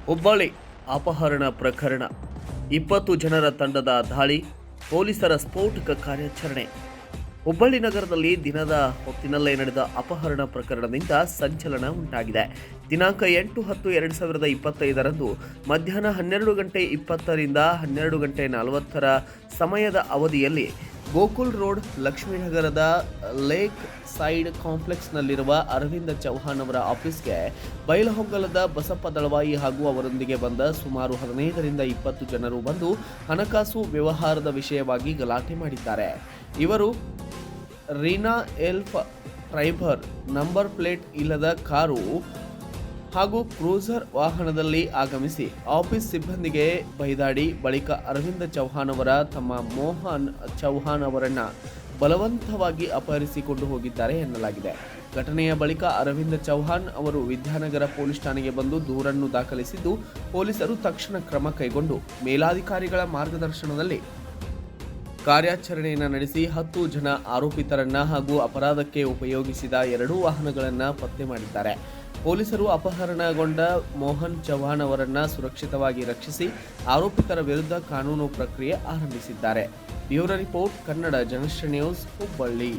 ಹುಬ್ಬಳ್ಳಿ ಅಪಹರಣ ಪ್ರಕರಣ 20 ಜನರ ತಂಡದ ದಾಳಿ, ಪೊಲೀಸರ ಸ್ಫೋಟಕ ಕಾರ್ಯಾಚರಣೆ. ಹುಬ್ಬಳ್ಳಿ ನಗರದಲ್ಲಿ ದಿನದ ಹೊತ್ತಿನಲ್ಲೇ ನಡೆದ ಅಪಹರಣ ಪ್ರಕರಣದಿಂದ ಸಂಚಲನ ಉಂಟಾಗಿದೆ. ದಿನಾಂಕ 8-10-2025 ಮಧ್ಯಾಹ್ನ 12:20ರಿಂದ 12:40 ಸಮಯದ ಅವಧಿಯಲ್ಲಿ ಗೋಕುಲ್ ರೋಡ್, ಲಕ್ಷ್ಮೀನಗರದ ಲೇಕ್ ಸೈಡ್ ಕಾಂಪ್ಲೆಕ್ಸ್ನಲ್ಲಿರುವ ಅರವಿಂದ ಚೌಹಾಣ್ ಅವರ ಆಫೀಸ್ಗೆ ಬೈಲಹೊಂಗಲದ ಬಸಪ್ಪ ದಳವಾಯಿ ಹಾಗೂ ಅವರೊಂದಿಗೆ ಬಂದ ಸುಮಾರು 15-20 ಜನರು ಬಂದು ಹಣಕಾಸು ವ್ಯವಹಾರದ ವಿಷಯವಾಗಿ ಗಲಾಟೆ ಮಾಡಿದ್ದಾರೆ. ಇವರು ರೀನಾ ಎಲ್ಫ್ ಟ್ರೈಬರ್ ನಂಬರ್ ಪ್ಲೇಟ್ ಇಲ್ಲದ ಕಾರು ಹಾಗೂ ಕ್ರೂಸರ್ ವಾಹನದಲ್ಲಿ ಆಗಮಿಸಿ ಆಫೀಸ್ ಸಿಬ್ಬಂದಿಗೆ ಬೈದಾಡಿ ಬಳಿಕ ಅರವಿಂದ ಚೌಹಾಣ್ ಅವರ ತಮ್ಮ ಮೋಹನ್ ಚೌಹಾಣ್ ಅವರನ್ನ ಬಲವಂತವಾಗಿ ಅಪಹರಿಸಿಕೊಂಡು ಹೋಗಿದ್ದಾರೆ ಎನ್ನಲಾಗಿದೆ. ಘಟನೆಯ ಬಳಿಕ ಅರವಿಂದ ಚೌಹಾಣ್ ಅವರು ವಿದ್ಯಾನಗರ ಪೊಲೀಸ್ ಠಾಣೆಗೆ ಬಂದು ದೂರನ್ನು ದಾಖಲಿಸಿದ್ದು, ಪೊಲೀಸರು ತಕ್ಷಣ ಕ್ರಮ ಕೈಗೊಂಡು ಮೇಲಾಧಿಕಾರಿಗಳ ಮಾರ್ಗದರ್ಶನದಲ್ಲಿ ಕಾರ್ಯಾಚರಣೆಯನ್ನು ನಡೆಸಿ 10 ಜನ ಆರೋಪಿತರನ್ನ ಹಾಗೂ ಅಪರಾಧಕ್ಕೆ ಉಪಯೋಗಿಸಿದ 2 ವಾಹನಗಳನ್ನು ಪತ್ತೆ ಮಾಡಿದ್ದಾರೆ. ಪೊಲೀಸರು ಅಪಹರಣಗೊಂಡ ಮೋಹನ್ ಚೌಹಾಣ್ ಅವರನ್ನ ಸುರಕ್ಷಿತವಾಗಿ ರಕ್ಷಿಸಿ ಆರೋಪಿತರ ವಿರುದ್ಧ ಕಾನೂನು ಪ್ರಕ್ರಿಯೆ ಆರಂಭಿಸಿದ್ದಾರೆ. Bureau report, Kannada Janashree news, Hubballi.